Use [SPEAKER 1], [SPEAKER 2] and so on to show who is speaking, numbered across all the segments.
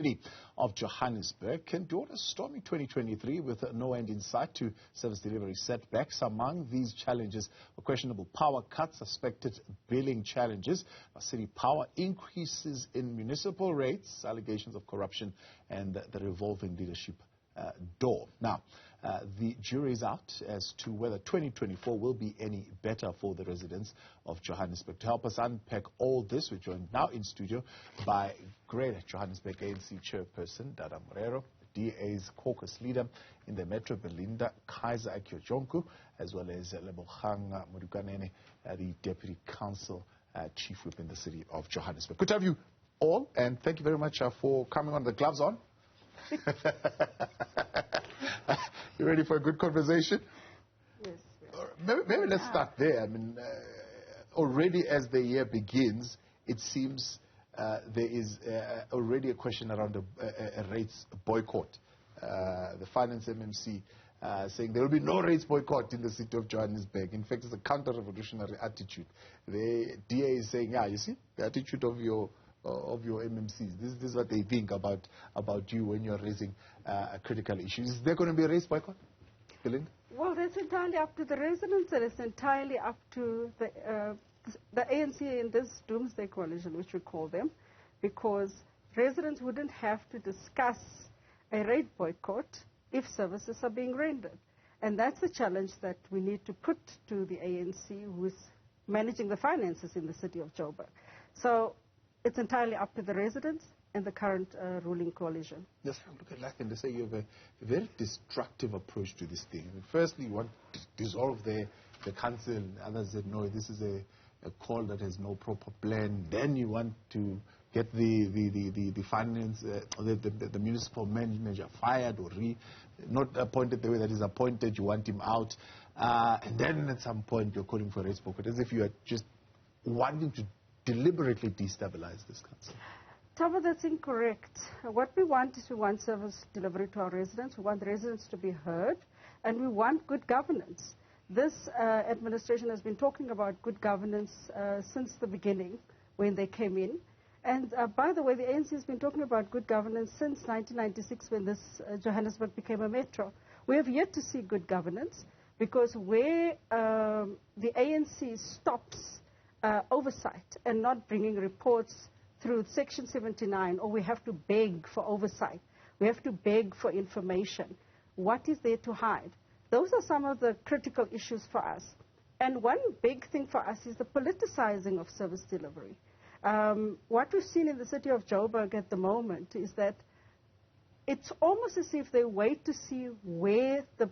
[SPEAKER 1] City of Johannesburg can endure a stormy 2023 with no end in sight to service delivery setbacks. Among these challenges are questionable power cuts, suspected billing challenges, city power increases in municipal rates, allegations of corruption, and the revolving leadership door. Now, the jury is out as to whether 2024 will be any better for the residents of Johannesburg. To help us unpack all this, we're joined now in studio by Greater Johannesburg ANC chairperson Dada Morero, DA's caucus leader in the Metro, Belinda Kayser-Echeozonjoku, as well as Lebogang Modukanene, the Deputy Council Chief Whip in the City of Johannesburg. Good to have you all, and thank you very much for coming on. The gloves on. You ready for a good conversation?
[SPEAKER 2] Yes.
[SPEAKER 1] Maybe let's start there. I mean, already as the year begins, it seems there is already a question around a rates boycott. The finance MMC saying there will be no rates boycott in the city of Johannesburg. In fact, it's a counter-revolutionary attitude. The DA is saying, yeah, you see, the attitude of your MMCs. This is what they think about you when you're raising critical issues. Is there going to be a race boycott, Belinda?
[SPEAKER 2] Well, that's entirely up to the residents, and it's entirely up to the ANC in this doomsday coalition, which we call them, because residents wouldn't have to discuss a rate boycott if services are being rendered. And that's the challenge that we need to put to the ANC, who's managing the finances in the city of Joburg. So it's entirely up to the residents and the current ruling coalition.
[SPEAKER 1] Yes, look at Lack and they say you have a very destructive approach to this thing. Firstly, you want to dissolve the council. Others said, no, this is a call that has no proper plan. Then you want to get the finance, the municipal manager fired or not appointed the way that is appointed. You want him out. And then at some point you're calling for a race boycott, as if you are just wanting to deliberately destabilize this council.
[SPEAKER 2] Tava, that's incorrect. What we want is we want service delivery to our residents. We want residents to be heard, and we want good governance. This administration has been talking about good governance since the beginning when they came in. And by the way, the ANC has been talking about good governance since 1996 when this Johannesburg became a metro. We have yet to see good governance because where the ANC stops oversight and not bringing reports through Section 79, or we have to beg for oversight, we have to beg for information. What is there to hide? Those are some of the critical issues for us. And one big thing for us is the politicizing of service delivery. What we've seen in the city of Joburg at the moment is that it's almost as if they wait to see where the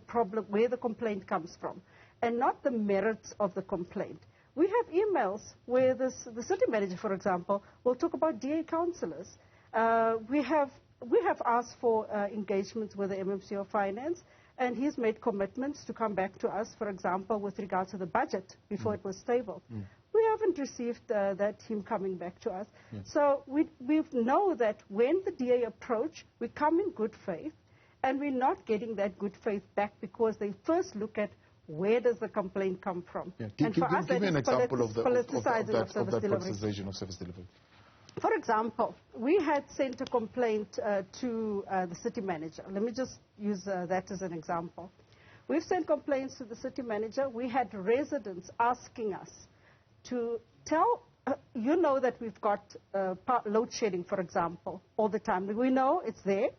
[SPEAKER 2] complaint comes from, and not the merits of the complaint. We have emails where the city manager, for example, will talk about DA councillors. We have asked for engagements with the MMC of Finance, and he's made commitments to come back to us, for example, with regard to the budget before it was tabled. We haven't received him coming back to us. So we know that when the DA approach, we come in good faith, and we're not getting that good faith back because they first look at where does the complaint come from?
[SPEAKER 1] Yeah.
[SPEAKER 2] And for us,
[SPEAKER 1] give me an example of that
[SPEAKER 2] politicizing
[SPEAKER 1] of service delivery.
[SPEAKER 2] For example, we had sent a complaint to the city manager. Let me just use that as an example. We've sent complaints to the city manager. We had residents asking us to tell, you know that we've got load shedding, for example, all the time. We know it's there,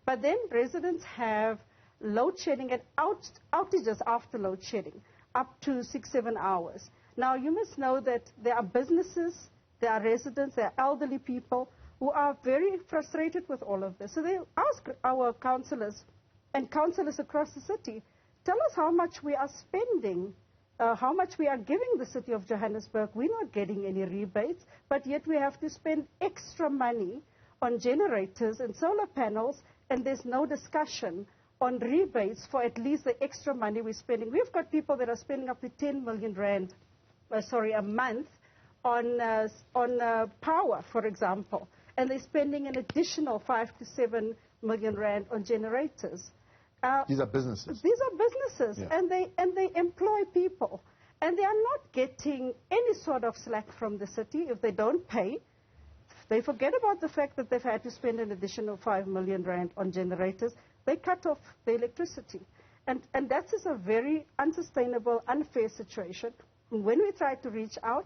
[SPEAKER 2] but then residents have load shedding and outages after load shedding, up to 6-7 hours. Now, you must know that there are businesses, there are residents, there are elderly people who are very frustrated with all of this. So they ask our councillors and councillors across the city, tell us how much we are spending, how much we are giving the city of Johannesburg. We're not getting any rebates, but yet we have to spend extra money on generators and solar panels, and there's no discussion on rebates for at least the extra money we're spending. We've got people that are spending up to 10 million rand, a month on power, for example, and they're spending an additional 5 to 7 million rand on generators.
[SPEAKER 1] These are businesses.
[SPEAKER 2] These are businesses, yeah. and they employ people, and they are not getting any sort of slack from the city if they don't pay. They forget about the fact that they've had to spend an additional 5 million rand on generators. They cut off the electricity. And that is a very unsustainable, unfair situation. And when we try to reach out,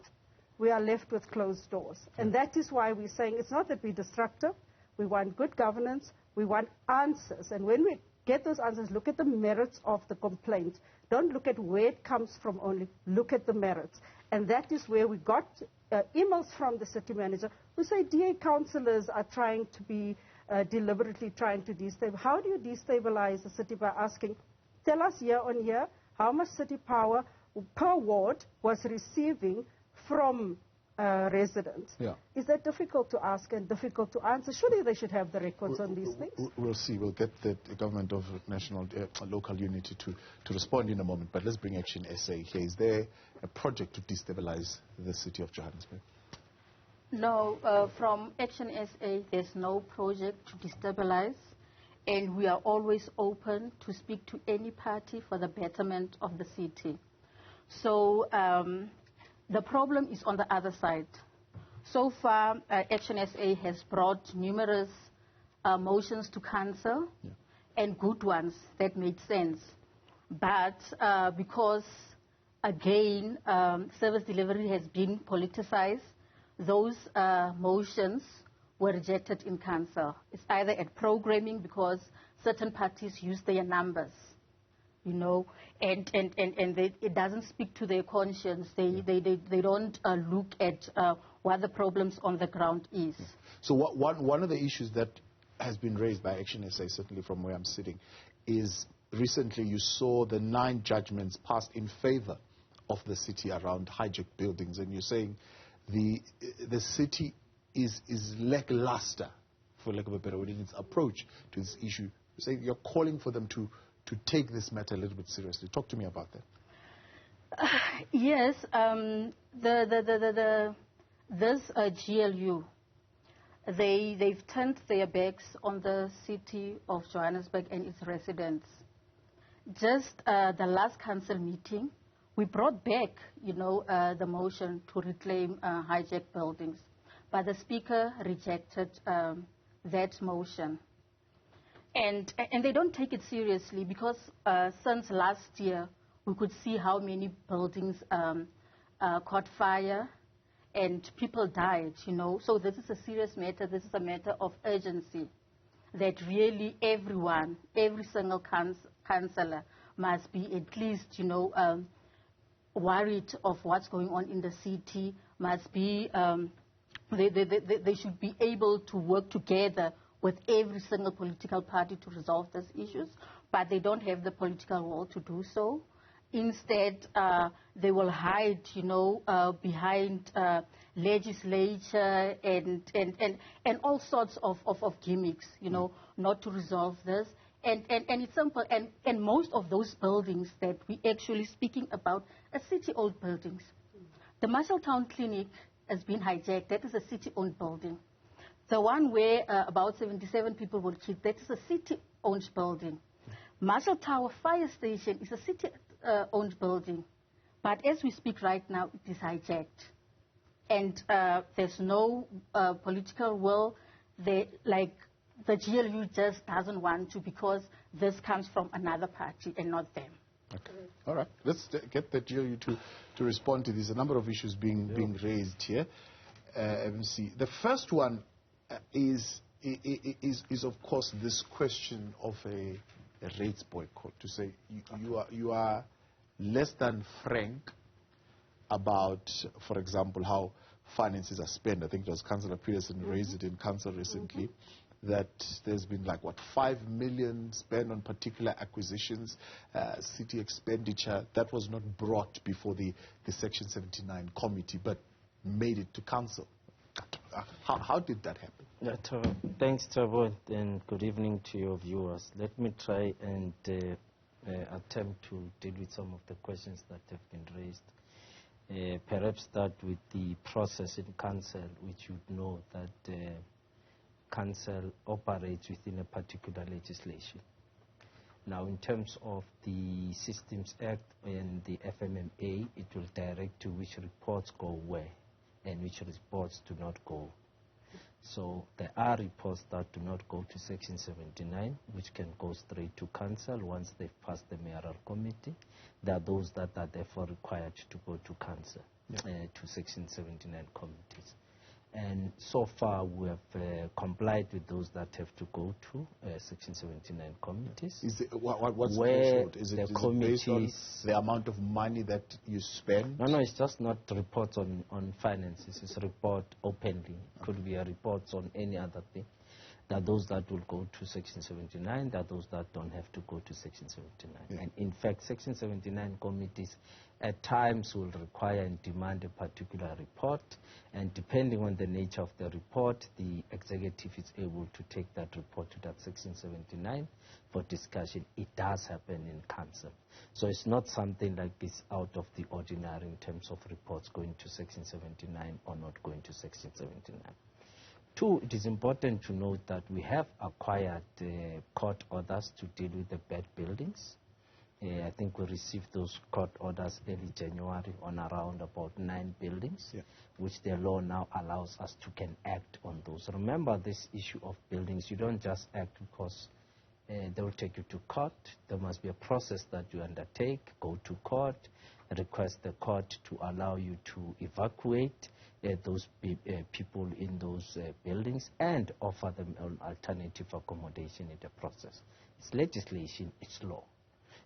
[SPEAKER 2] we are left with closed doors. And that is why we're saying it's not that we're destructive. We want good governance. We want answers. And when we get those answers, look at the merits of the complaint. Don't look at where it comes from only. Look at the merits. And that is where we got emails from the city manager who say DA councillors are trying to be deliberately trying to destabilize. How do you destabilize the city by asking, tell us year on year how much city power per ward was receiving from residents?
[SPEAKER 1] Yeah.
[SPEAKER 2] Is that difficult to ask and difficult to answer? Surely they should have the records on these things.
[SPEAKER 1] We'll see. We'll get the government of national, local unity to respond in a moment. But let's bring Action SA here. Is there a project to destabilize the city of Johannesburg?
[SPEAKER 3] No, from Action SA, there's no project to destabilize. And we are always open to speak to any party for the betterment of the city. So the problem is on the other side. So far, Action SA has brought numerous motions to council, and good ones that made sense. But because, again, service delivery has been politicized, those motions were rejected in council. It's either at programming because certain parties use their numbers, you know, and it doesn't speak to their conscience. They don't look at what the problems on the ground is.
[SPEAKER 1] So one of the issues that has been raised by Action SA, certainly from where I'm sitting, is recently you saw the 9 judgments passed in favor of the city around hijacked buildings, and you're saying the city is lackluster, for lack of a better word, in its approach to this issue. You're saying you're calling for them to take this matter a little bit seriously. Talk to me about that.
[SPEAKER 3] Yes, this GLU, they've turned their backs on the city of Johannesburg and its residents. Just the last council meeting, we brought back, you know, the motion to reclaim hijacked buildings, but the speaker rejected that motion. And they don't take it seriously because since last year, we could see how many buildings caught fire and people died, you know. So this is a serious matter. This is a matter of urgency that really everyone, every single councillor must be at least, you know, worried of what's going on in the city, must be, they should be able to work together with every single political party to resolve these issues, but they don't have the political will to do so. Instead, they will hide, you know, behind legislature and all sorts of gimmicks, you know, not to resolve this. And it's simple. And most of those buildings that we're actually speaking about are city-owned buildings. The Marshalltown Clinic has been hijacked. That is a city-owned building. The one where about 77 people were killed, that is a city-owned building. Marshall Tower Fire Station is a city-owned building. But as we speak right now, it is hijacked. And there's no political will. The GLU just doesn't want to because this comes from another party and not them.
[SPEAKER 1] Okay. All right. Let's get the GLU to respond to this. A number of issues being raised here. MC. The first one is of course this question of a rates boycott. To say you are less than frank about, for example, how finances are spent. I think it was Councillor Peterson raised it in council recently, that there's been like, what, 5 million spent on particular acquisitions, city expenditure. That was not brought before the Section 79 committee, but made it to council. How did that happen?
[SPEAKER 4] Yeah, thanks, Thabo, and good evening to your viewers. Let me try and attempt to deal with some of the questions that have been raised. Perhaps start with the process in council, which you know that council operates within a particular legislation. Now, in terms of the Systems Act and the FMMA, it will direct to which reports go where and which reports do not go. So there are reports that do not go to Section 79, which can go straight to council once they've passed the mayoral committee. There are those that are therefore required to go to council, to Section 79 committees. And so far we have complied with those that have to go to Section 79 committees.
[SPEAKER 1] Is it, what's the
[SPEAKER 4] where
[SPEAKER 1] threshold? Is it based on the amount of money that you spend?
[SPEAKER 4] No, it's just not reports on finances. It's a report openly. It could be a report on any other thing. There are those that will go to Section 79. There are those that don't have to go to Section 79. Yeah. And in fact, Section 79 committees at times will require and demand a particular report. And depending on the nature of the report, the executive is able to take that report to that Section 79 for discussion. It does happen in council. So it's not something like this out of the ordinary in terms of reports going to Section 79 or not going to Section 79. Two, it is important to note that we have acquired court orders to deal with the bad buildings. I think we received those court orders early January on around about 9 buildings, which the law now allows us to can act on those. Remember this issue of buildings, you don't just act because they will take you to court. There must be a process that you undertake, go to court, request the court to allow you to evacuate those people in those buildings and offer them an alternative accommodation in the process. It's legislation, it's law.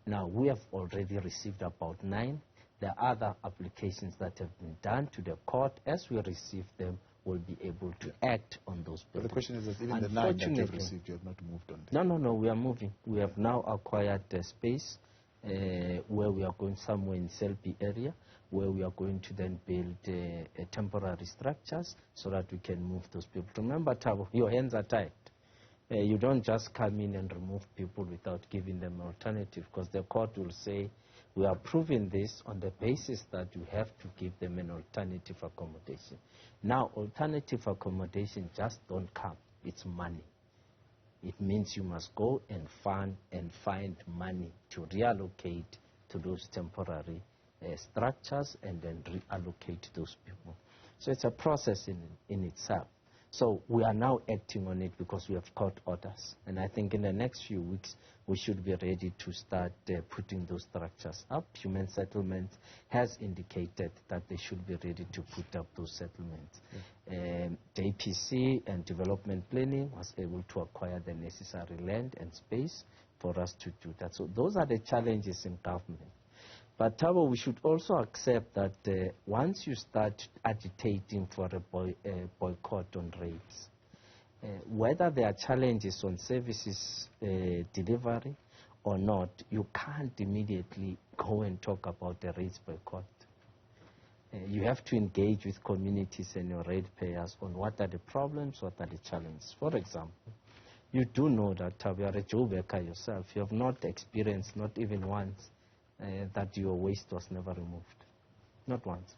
[SPEAKER 4] Now, we have already received about 9. There are other applications that have been done to the court. As we receive them, we'll be able to act on those buildings. But the
[SPEAKER 1] question is that even the 9 that you've received, you have not moved on them.
[SPEAKER 4] No, we are moving. We have now acquired the space where we are going somewhere in Selby area, where we are going to then build temporary structures so that we can move those people. Remember, Thabo, your hands are tied. You don't just come in and remove people without giving them an alternative, because the court will say, we are proving this on the basis that you have to give them an alternative accommodation. Now, alternative accommodation just don't come. It's money. It means you must go and find money to reallocate to those temporary structures and then reallocate those people. So it's a process in itself. So we are now acting on it because we have court orders. And I think in the next few weeks, we should be ready to start putting those structures up. Human Settlements has indicated that they should be ready to put up those settlements. JPC and Development Planning was able to acquire the necessary land and space for us to do that. So those are the challenges in government. But Thabo, we should also accept that once you start agitating for a boycott on rates, whether there are challenges on services delivery or not, you can't immediately go and talk about the rates boycott. You have to engage with communities and your ratepayers on what are the problems, what are the challenges. For example, you do know that you are a Joburger yourself. You have not experienced, not even once, that your waste was never removed. Not once.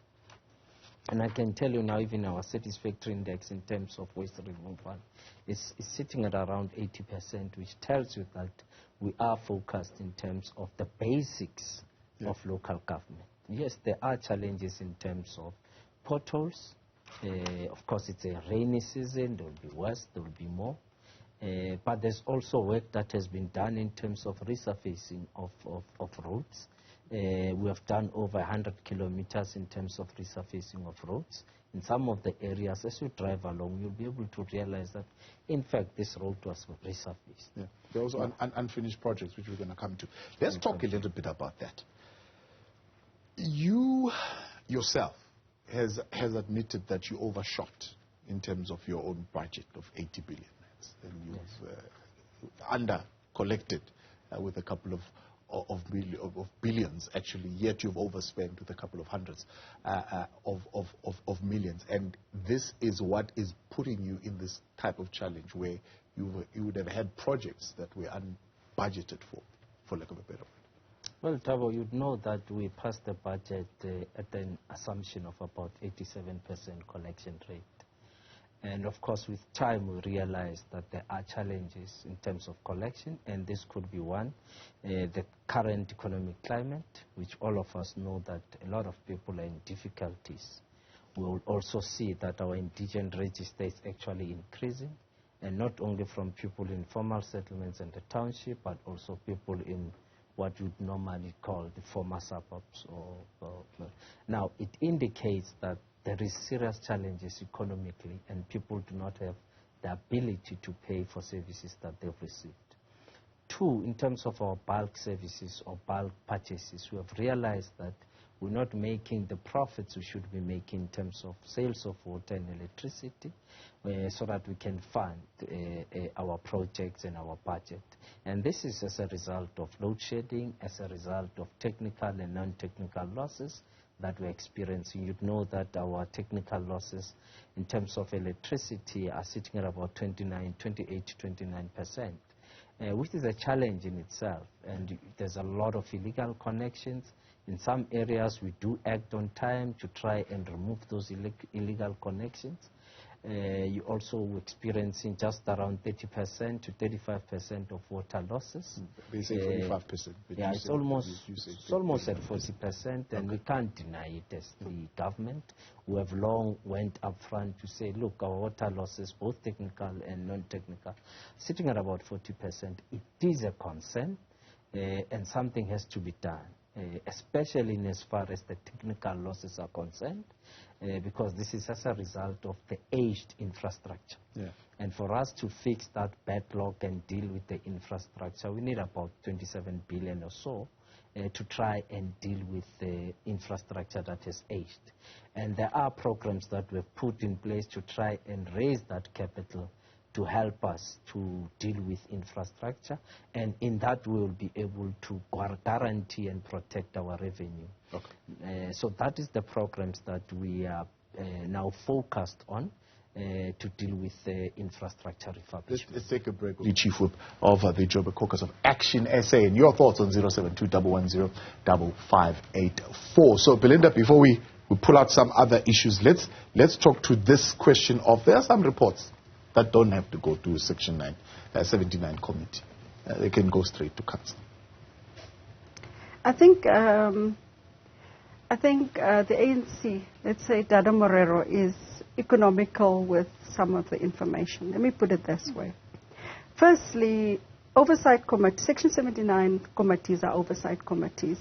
[SPEAKER 4] And I can tell you now, even our satisfactory index in terms of waste removal is sitting at around 80%, which tells you that we are focused in terms of the basics of local government. Yes, there are challenges in terms of potholes. Of course, it's a rainy season. There will be worse, there will be more. But there's also work that has been done in terms of resurfacing of roads. We have done over 100 kilometers in terms of resurfacing of roads. In some of the areas, as you drive along, you'll be able to realize that, in fact, this road was resurfaced.
[SPEAKER 1] Yeah. There are also unfinished projects, which we're going to come to. Let's talk a little bit about that. You yourself has admitted that you overshot in terms of your own budget of 80 billion. And you've under-collected with a couple of billions, actually, yet you've overspent with a couple of hundreds of millions. And this is what is putting you in this type of challenge where you would have had projects that were unbudgeted for lack of a better word.
[SPEAKER 4] Well, Thabo, you'd know that we passed the budget at an assumption of about 87% collection rate. And of course, with time, we realized that there are challenges in terms of collection, and this could be one. The current economic climate, which all of us know that a lot of people are in difficulties we will also see that our indigent register is actually increasing, and not only from people in formal settlements and the township, but also people in what you'd normally call the former suburbs. Now, it indicates that there is serious challenges economically, and people do not have the ability to pay for services that they've received. Two, in terms of our bulk services or bulk purchases, we have realized that we're not making the profits we should be making in terms of sales of water and electricity, so that we can fund our projects and our budget. And this is as a result of load shedding, as a result of technical and non-technical losses that we're experiencing. You'd know that our technical losses in terms of electricity are sitting at about 28 to 29%. Which is a challenge in itself, and there's a lot of illegal connections. In some areas, we do act on time to try and remove those illegal connections. You're also experiencing just around 30% to 35% of water losses.
[SPEAKER 1] They say 45%.
[SPEAKER 4] Yeah, it's almost at 40%, and we can't deny it as the government. We have long went up front to say, look, our water losses, both technical and non-technical, sitting at about 40%. It is a concern, and something has to be done, especially in as far as the technical losses are concerned. Because this is as a result of the aged infrastructure. Yeah. And for us to fix that backlog and deal with the infrastructure, we need about 27 billion or so to try and deal with the infrastructure that has aged. And there are programs that we've put in place to try and raise that capital to help us to deal with infrastructure, and in that we will be able to guarantee and protect our revenue. Okay. So that is the programs that we are now focused on to deal with infrastructure refurbishment.
[SPEAKER 1] Let's take a break. The Chief Whip of the Joburg Caucus of Action SA, and your thoughts on 072-110-5584. So, Belinda, before we pull out some other issues, let's talk to this question of, there are some reports that don't have to go to Section 79 committee. They can go straight to council.
[SPEAKER 2] I think the ANC, let's say Dada Morero, is economical with some of the information. Let me put it this way. Firstly, oversight committee, Section 79 committees are oversight committees,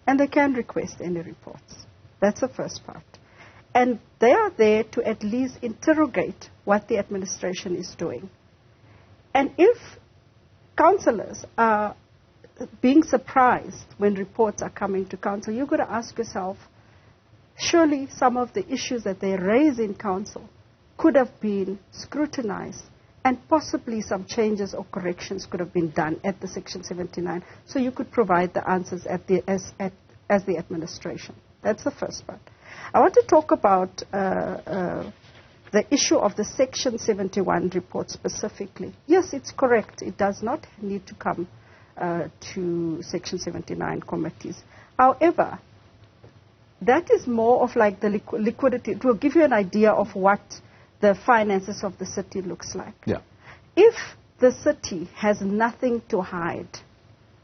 [SPEAKER 2] and they can request any reports. That's the first part. And they are there to at least interrogate what the administration is doing. And if councillors are being surprised when reports are coming to council, you've got to ask yourself, surely some of the issues that they raise in council could have been scrutinized, and possibly some changes or corrections could have been done at the Section 79, so you could provide the answers as the administration. That's the first part. I want to talk about the issue of the Section 71 report specifically. Yes, it's correct. It does not need to come to Section 79 committees. However, that is more of like the liquidity. It will give you an idea of what the finances of the city looks like. Yeah. If the city has nothing to hide,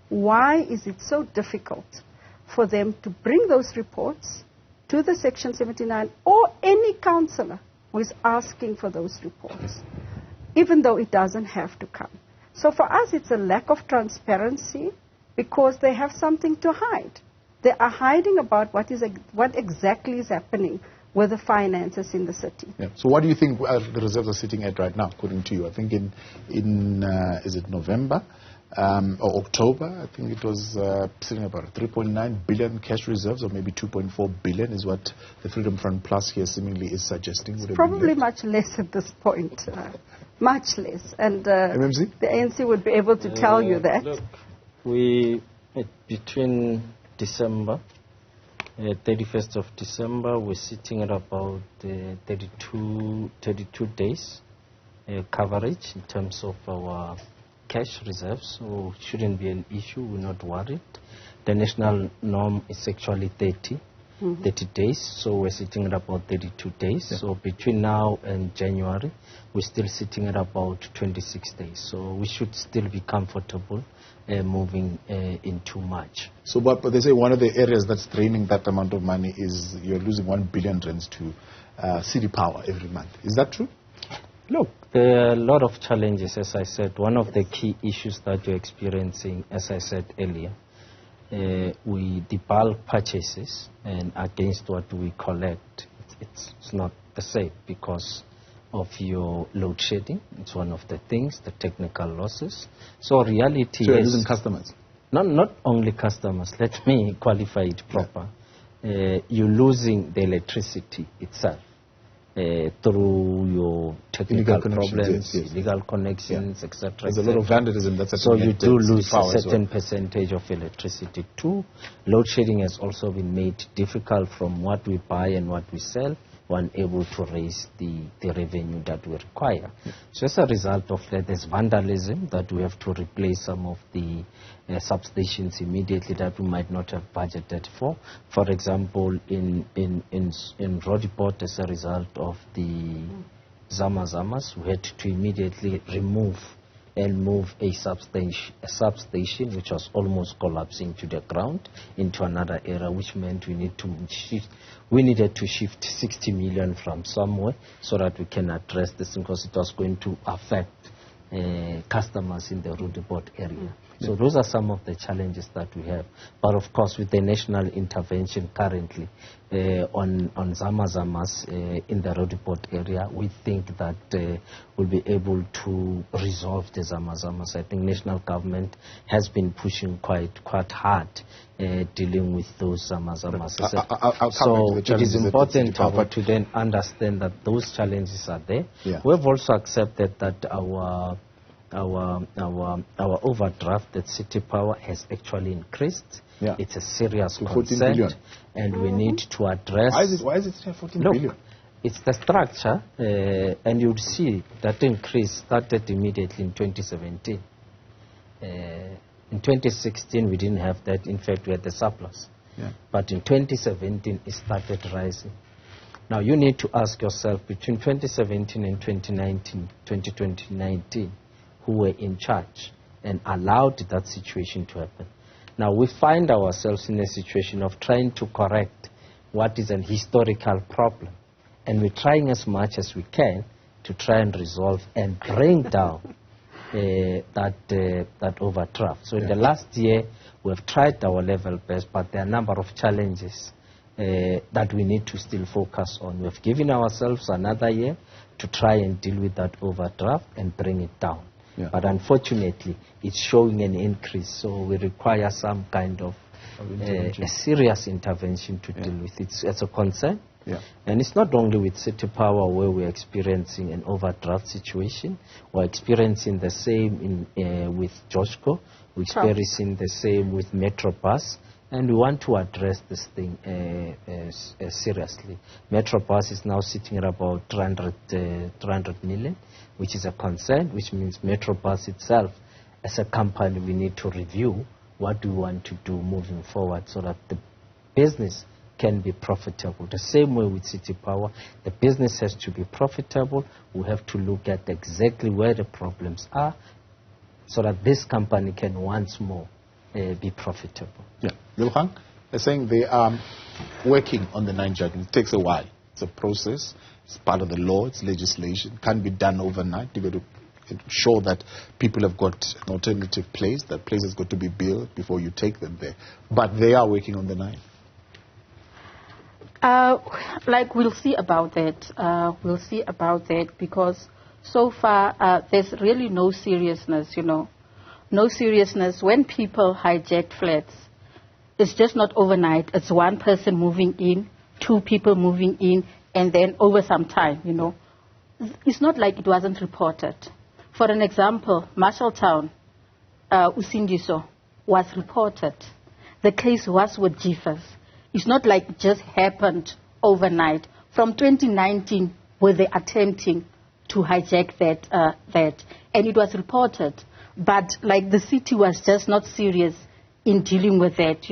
[SPEAKER 2] why is it so difficult for them to bring those reports to the Section 79 or any councillor who is asking for those reports, even though it doesn't have to come? So for us, it's a lack of transparency because they have something to hide. They are hiding about what exactly is happening with the finances in the city. Yeah.
[SPEAKER 1] So what do you think the reserves are sitting at right now, according to you? I think is it November or October? I think it was sitting about 3.9 billion cash reserves, or maybe 2.4 billion is what the Freedom Front Plus here seemingly is suggesting.
[SPEAKER 2] It's probably much less at this point, much less. And
[SPEAKER 1] MMC?
[SPEAKER 2] The ANC would be able to tell you that.
[SPEAKER 4] Look, between December, 31st of December, we're sitting at about 32 days coverage in terms of our cash reserves, so it shouldn't be an issue. We're not worried. The national norm is actually 30 days, so we're sitting at about 32 days. Yeah. So between now and January, we're still sitting at about 26 days. So we should still be comfortable moving into March.
[SPEAKER 1] So, but they say one of the areas that's draining that amount of money is you're losing 1 billion rands to city power every month. Is that true?
[SPEAKER 4] Look, there are a lot of challenges, as I said. One of the key issues that you're experiencing, as I said earlier, the bulk purchases and against what we collect, it's not the same because of your load shedding. It's one of the things, the technical losses. So reality
[SPEAKER 1] you're
[SPEAKER 4] is...
[SPEAKER 1] losing customers?
[SPEAKER 4] Not only customers. Let me qualify it proper. You're losing the electricity itself through your technical problems, illegal connections, etc.
[SPEAKER 1] There's a lot of vandalism that's
[SPEAKER 4] so you do lose a certain percentage of electricity too. Load shedding has also been made difficult from what we buy and what we sell, unable to raise the revenue that we require. So as a result of that, there's vandalism that we have to replace some of the substations immediately that we might not have budgeted for. For example, in Roodepoort, as a result of the Zamazamas, we had to immediately remove and move a substation which was almost collapsing to the ground into another area, which meant we needed to shift 60 million from somewhere so that we can address this, because it was going to affect customers in the Roodepoort area. So those are some of the challenges that we have. But of course, with the national intervention currently on Zamazamas in the Roodepoort area, we think that we'll be able to resolve the Zamazamas. I think national government has been pushing quite hard dealing with those Zamazamas. So it is important to then understand that those challenges are there. We've also accepted that our overdraft at City Power has actually increased. It's a serious concern, and we need to address...
[SPEAKER 1] Why is it 14 billion?
[SPEAKER 4] It's the structure, and you'd see that increase started immediately in 2017. In 2016, we didn't have that. In fact, we had the surplus. But in 2017, it started rising. Now, you need to ask yourself, between 2017 and 2019, who were in charge and allowed that situation to happen. Now, we find ourselves in a situation of trying to correct what is an historical problem. And we're trying as much as we can to try and resolve and bring down that overdraft. So in the last year, we've tried our level best, but there are a number of challenges that we need to still focus on. We've given ourselves another year to try and deal with that overdraft and bring it down. But unfortunately, it's showing an increase, so we require some kind of a serious intervention to deal with it. It's a concern. And it's not only with City Power where we're experiencing an overdraft situation. We're experiencing the same with Joshco. We're experiencing the same with Metrobus. And we want to address this thing seriously. Metrobus is now sitting at about 300 million, which is a concern, which means Metrobus itself, as a company, we need to review what we want to do moving forward so that the business can be profitable. The same way with City Power, the business has to be profitable. We have to look at exactly where the problems are so that this company can once more be profitable.
[SPEAKER 1] Lebogang, they're saying they are working on the 9 judgment. It takes a while. It's a process. It's part of the law. It's legislation. It can't be done overnight. You've got to ensure that people have got an alternative place. That place has got to be built before you take them there. But they are working on the 9.
[SPEAKER 3] We'll see about that. We'll see about that because so far there's really no seriousness, No seriousness. When people hijack flats, it's just not overnight. It's one person moving in, 2 people moving in, and then over some time, It's not like it wasn't reported. For an example, Marshalltown, Usindiso, was reported. The case was with Jeffers. It's not like it just happened overnight. From 2019, were they attempting to hijack that, and it was reported. But the city was just not serious in dealing with that,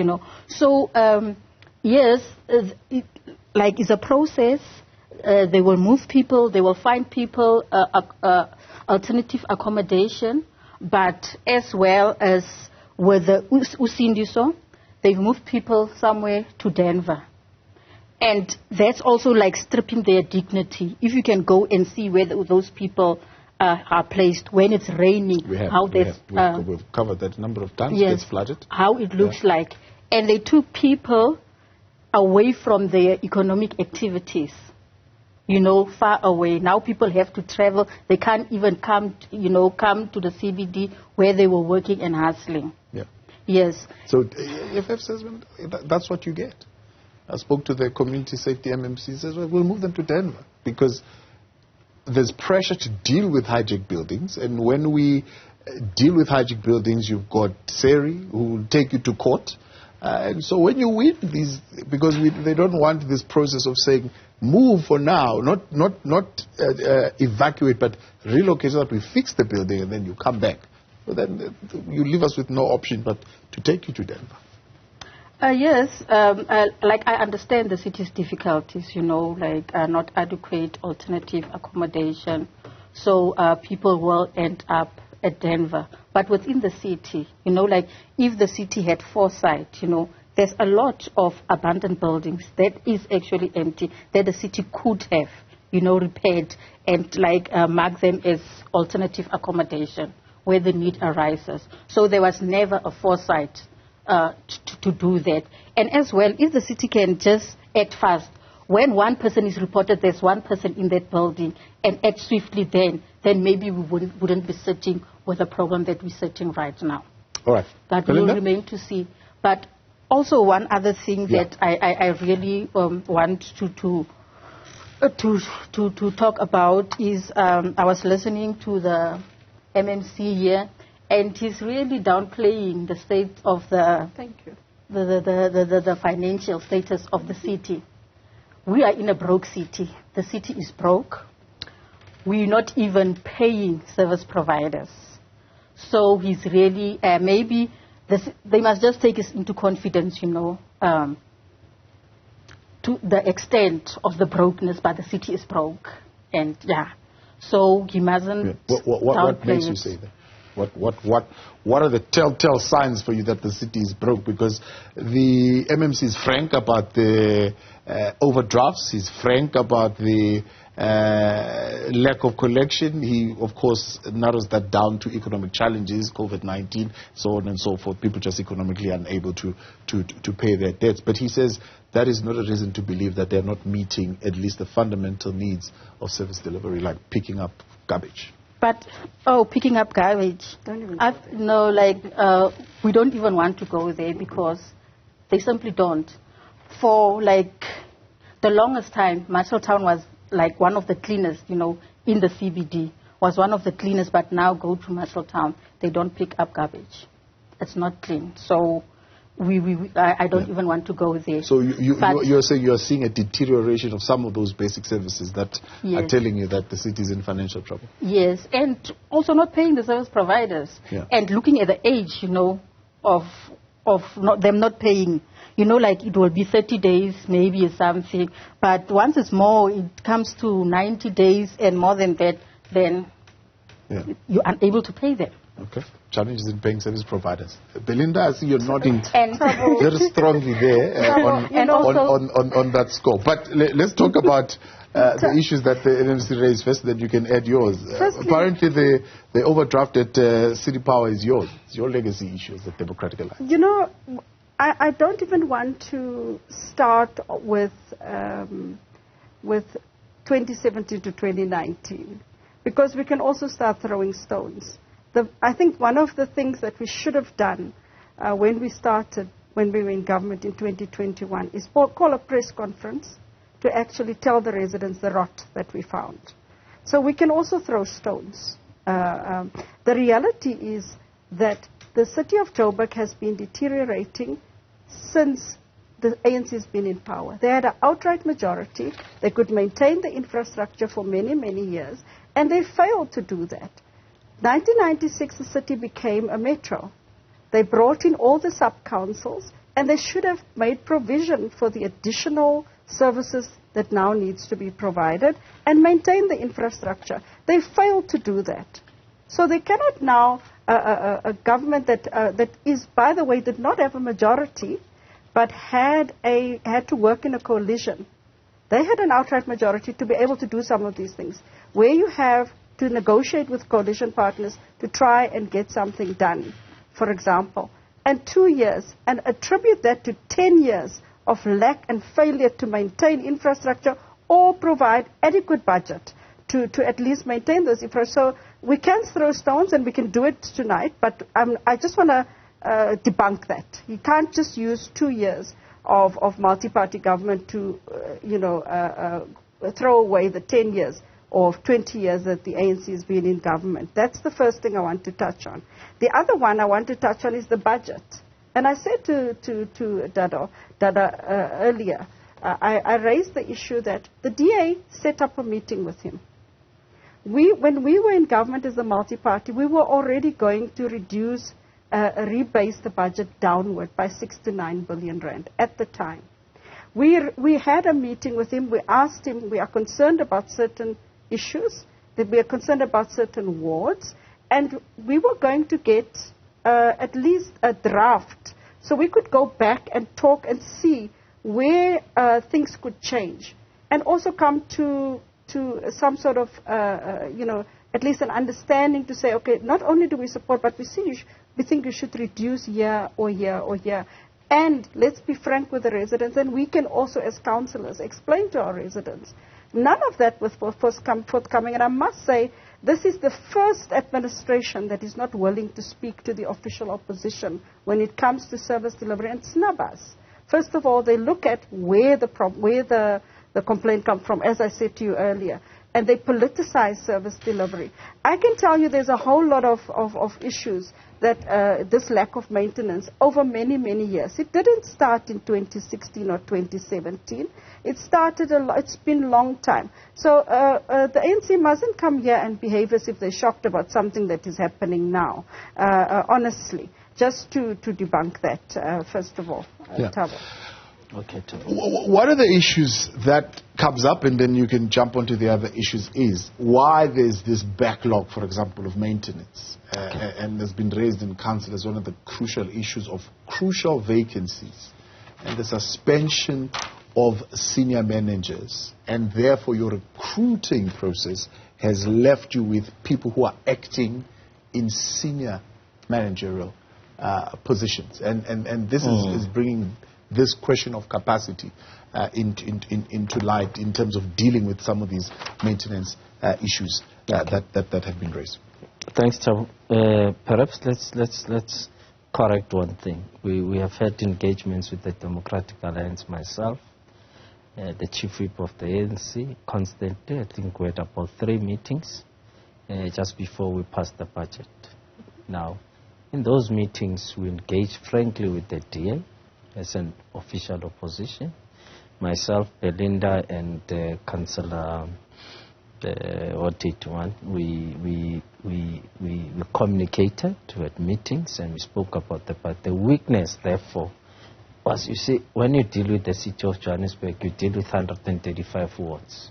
[SPEAKER 3] So yes, it's a process. They will move people. They will find people alternative accommodation. But as well as with the Usindiso, they've moved people somewhere to Denver. And that's also like stripping their dignity. If you can go and see where those people are placed when it's raining,
[SPEAKER 1] we've covered that a number of times.
[SPEAKER 3] Yes,
[SPEAKER 1] it's flooded.
[SPEAKER 3] How it looks like. And they took people away from their economic activities, far away. Now people have to travel. They can't even come to the CBD where they were working and hustling.
[SPEAKER 1] Yeah.
[SPEAKER 3] Yes.
[SPEAKER 1] So EFF says that's what you get. I spoke to the community safety MMC, says, well, we'll move them to Denver because there's pressure to deal with hijacked buildings. And when we deal with hijacked buildings, you've got Seri who will take you to court. And so when you win these, because they don't want this process of saying, move for now, not evacuate, but relocate so that we fix the building and then you come back. So then you leave us with no option but to take you to Denver.
[SPEAKER 3] Yes, like I understand the city's difficulties, not adequate alternative accommodation. So people will end up at Denver. But within the city, like if the city had foresight, there's a lot of abandoned buildings that is actually empty that the city could have, repaired and mark them as alternative accommodation where the need arises. So there was never a foresight to do that. And as well, if the city can just act fast, when one person is reported there's one person in that building and act swiftly then maybe we wouldn't be sitting with the problem that we're sitting right now.
[SPEAKER 1] All right.
[SPEAKER 3] That will remain to see. But also one other thing that I really want to talk about is I was listening to the MMC here, and he's really downplaying the state of the financial status of the city. We are in a broke city. The city is broke. We're not even paying service providers. So he's really, maybe they must just take us into confidence, to the extent of the brokenness, but the city is broke. And so he mustn't
[SPEAKER 1] What makes you say that? What are the telltale signs for you that the city is broke? Because the MMC is frank about the overdrafts. He's frank about the lack of collection. He, of course, narrows that down to economic challenges, COVID-19, so on and so forth. People just economically unable to pay their debts. But he says that is not a reason to believe that they're not meeting at least the fundamental needs of service delivery, like picking up garbage.
[SPEAKER 3] But, picking up garbage. We don't even want to go there because they simply don't. For, the longest time, Marshalltown was, one of the cleanest, in the CBD, was one of the cleanest, but now go to Marshalltown, they don't pick up garbage. It's not clean. So, I don't even want to go there.
[SPEAKER 1] So you're saying you're seeing a deterioration of some of those basic services that are telling you that the city is in financial trouble.
[SPEAKER 3] Yes, and also not paying the service providers.
[SPEAKER 1] Yeah.
[SPEAKER 3] And looking at the age, of them not paying. It will be 30 days, maybe something. But once it's more, it comes to 90 days and more than that, then you're unable to pay them.
[SPEAKER 1] Okay. Challenges in paying service providers. Belinda, I see you're nodding very strongly there on that score. But let's talk about the issues that the NMC raised first, then you can add yours. Apparently, the overdraft at City Power is yours. It's your legacy issue as the Democratic Alliance.
[SPEAKER 2] I don't even want to start with 2017 to 2019, because we can also start throwing stones. I think one of the things that we should have done when we were in government in 2021, is call a press conference to actually tell the residents the rot that we found. So we can also throw stones. The reality is that the city of Joburg has been deteriorating since the ANC has been in power. They had an outright majority. They could maintain the infrastructure for many, many years, and they failed to do that. 1996, the city became a metro. They brought in all the sub-councils, and they should have made provision for the additional services that now needs to be provided and maintain the infrastructure. They failed to do that. So they cannot now, a government that is, by the way, did not have a majority, but had to work in a coalition They had an outright majority to be able to do some of these things. Where you have to negotiate with coalition partners to try and get something done, for example, and 2 years, and attribute that to 10 years of lack and failure to maintain infrastructure or provide adequate budget to at least maintain those infrastructure. So we can throw stones and we can do it tonight, but I just want to debunk that. You can't just use 2 years of multi-party government to, throw away the 10 years or 20 years that the ANC has been in government. That's the first thing I want to touch on. The other one I want to touch on is the budget. And I said to Dada earlier, I raised the issue that the DA set up a meeting with him. When we were in government as a multi-party, we were already going to rebase the budget downward by 6 to 9 billion rand at the time. We had a meeting with him. We asked him, we are concerned about certain issues, that we are concerned about certain wards, and we were going to get at least a draft so we could go back and talk and see where things could change, and also come to some sort of, at least an understanding to say, okay, not only do we support, but we think you should reduce year or year or year. And let's be frank with the residents, and we can also, as councillors, explain to our residents. None of that was forthcoming, and I must say, this is the first administration that is not willing to speak to the official opposition when it comes to service delivery and snub us. First of all, they look at where the complaint comes from, as I said to you earlier, and they politicize service delivery. I can tell you there's a whole lot of issues that this lack of maintenance over many, many years. It didn't start in 2016 or 2017. It started it's been a long time. So the ANC mustn't come here and behave as if they're shocked about something that is happening now, honestly, just to debunk that, first of all. Thabo.
[SPEAKER 1] Okay, one of the issues that comes up, and then you can jump onto the other issues, is why there's this backlog, for example, of maintenance. And has been raised in council as one of the crucial issues of crucial vacancies and the suspension of senior managers. And therefore, your recruiting process has left you with people who are acting in senior managerial positions. And this is bringing this question of capacity into light in terms of dealing with some of these maintenance issues that have been raised.
[SPEAKER 4] Thanks, Thabo. Perhaps let's correct one thing. We have had engagements with the Democratic Alliance, myself, the chief whip of the ANC, constantly. I think we had about 3 meetings just before we passed the budget. Now, in those meetings, we engaged frankly with the DA as an official opposition. Myself, Belinda, and Councillor we communicated at meetings, and we spoke about the weakness, therefore, was, you see, when you deal with the City of Johannesburg, you deal with 135 wards.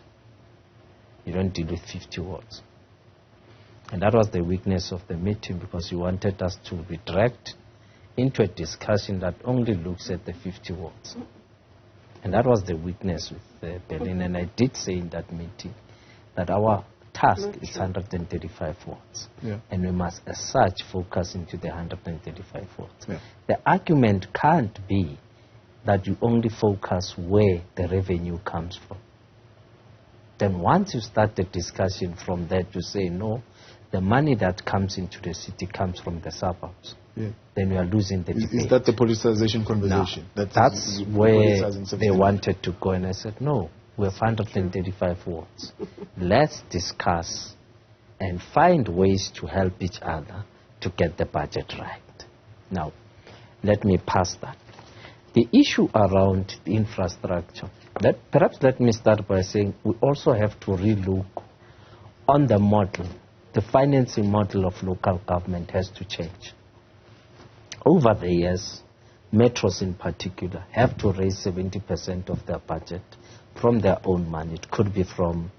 [SPEAKER 4] You don't deal with 50 wards. And that was the weakness of the meeting, because you wanted us to be dragged into a discussion that only looks at the 50 wards. And that was the weakness with Berlin. And I did say in that meeting that our task is 135 wards. Yeah. And we must, as such, focus into the 135 wards. Yeah. The argument can't be that you only focus where the revenue comes from. Then once you start the discussion from there to say, no, the money that comes into the city comes from the suburbs, then we are losing the debate.
[SPEAKER 1] Is that the politicization conversation?
[SPEAKER 4] No, that's where they wanted to go, and I said, no, we have 135 wards. Let's discuss and find ways to help each other to get the budget right. Now, let me pass that. The issue around the infrastructure, perhaps let me start by saying we also have to relook on the model. The financing model of local government has to change. Over the years, metros in particular have to raise 70% of their budget from their own money. It could be from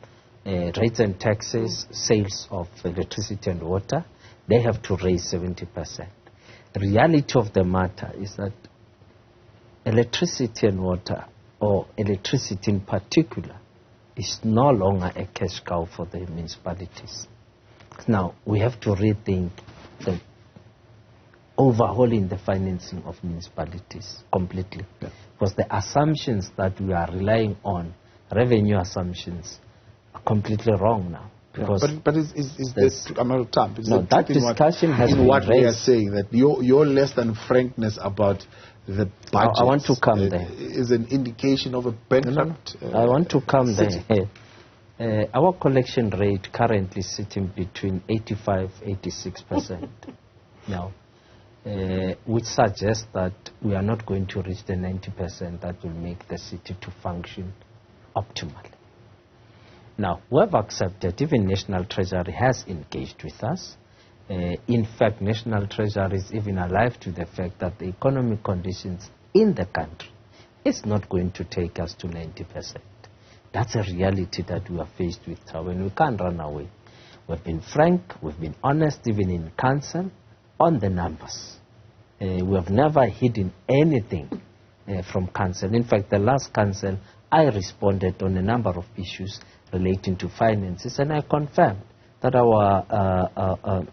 [SPEAKER 4] rates and taxes, sales of electricity and water. They have to raise 70%. The reality of the matter is that electricity and water or electricity in particular, is no longer a cash cow for the municipalities. Now, we have to rethink the overhauling the financing of municipalities completely. Yeah. Because the assumptions that we are relying on, revenue assumptions, are completely wrong now. Because
[SPEAKER 1] but is this, I'm out of time.
[SPEAKER 4] No, that discussion has been
[SPEAKER 1] what
[SPEAKER 4] raised.
[SPEAKER 1] We are saying, that your less than frankness about the budget.
[SPEAKER 4] I want to come there.
[SPEAKER 1] Is an indication of a bankrupt.
[SPEAKER 4] I want to come there. Our collection rate currently sitting between 85–86% now, which suggests that we are not going to reach the 90% that will make the city to function optimally. Now, we have accepted, even National Treasury has engaged with us. In fact, National Treasury is even alive to the fact that the economic conditions in the country is not going to take us to 90%. That's a reality that we are faced with, and we can't run away. We've been frank, we've been honest, even in council, on the numbers. We have never hidden anything from council. In fact, the last council, I responded on a number of issues relating to finances, and I confirmed that our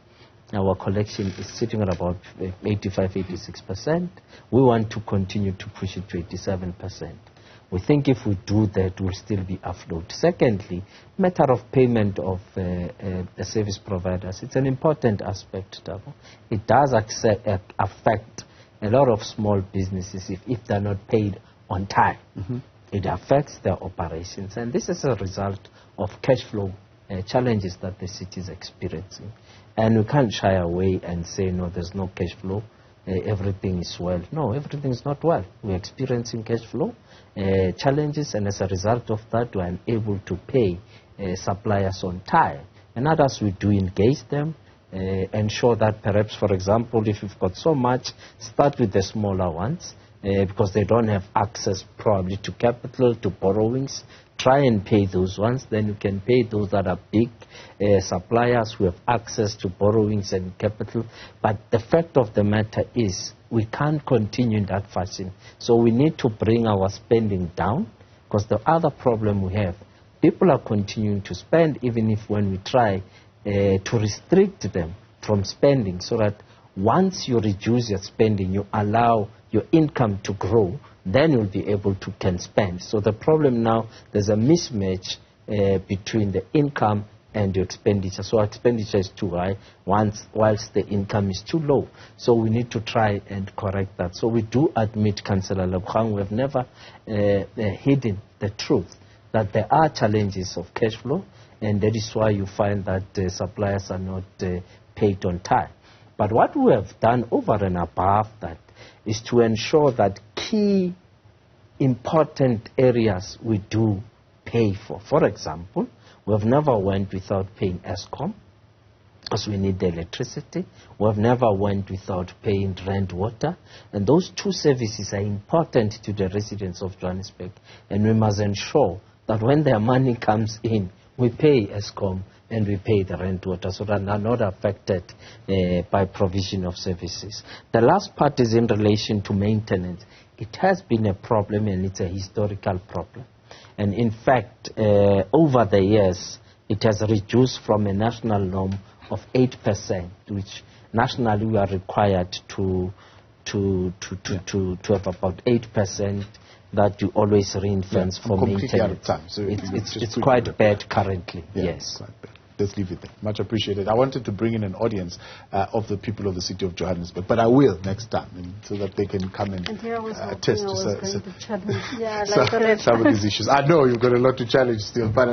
[SPEAKER 4] collection is sitting at about 85–86%. We want to continue to push it to 87%. We think if we do that, we'll still be afloat. Secondly, matter of payment of the service providers. It's an important aspect. It does affect a lot of small businesses if they're not paid on time. Mm-hmm. It affects their operations, and this is a result of cash flow challenges that the city is experiencing. And we can't shy away and say, no, there's no cash flow, everything is well. No, everything is not well. We're experiencing cash flow challenges, and as a result of that, we're unable to pay suppliers on time. And others, we do engage them, ensure that perhaps, for example, if you've got so much, start with the smaller ones, because they don't have access probably to capital, to borrowings. Try and pay those ones, then you can pay those that are big suppliers who have access to borrowings and capital. But the fact of the matter is we can't continue in that fashion. So we need to bring our spending down, because the other problem we have, people are continuing to spend even if when we try to restrict them from spending, so that once you reduce your spending, you allow your income to grow, then you'll be able to can spend. So the problem now, there's a mismatch between the income and your expenditure. So our expenditure is too high whilst the income is too low. So we need to try and correct that. So we do admit, Councillor Lebogang, we have never hidden the truth that there are challenges of cash flow, and that is why you find that suppliers are not paid on time. But what we have done over and above that is to ensure that key important areas we do pay for. For example, we have never went without paying Eskom, because we need the electricity. We have never went without paying rent, water. And those two services are important to the residents of Johannesburg. And we must ensure that when their money comes in, we pay Eskom and we pay the rent, water, so that they are not affected by provision of services. The last part is in relation to maintenance. It has been a problem, and it's a historical problem. And in fact, over the years, it has reduced from a national norm of 8%, which nationally we are required to have about 8% that you always ring-fence for maintenance.
[SPEAKER 1] So
[SPEAKER 4] it's quite bad currently, yes.
[SPEAKER 1] Quite bad. Let's leave it there. Much appreciated. I wanted to bring in an audience of the people of the City of Johannesburg, but I will next time, so that they can come and attest to some of these issues. I know you've got a lot to challenge still, but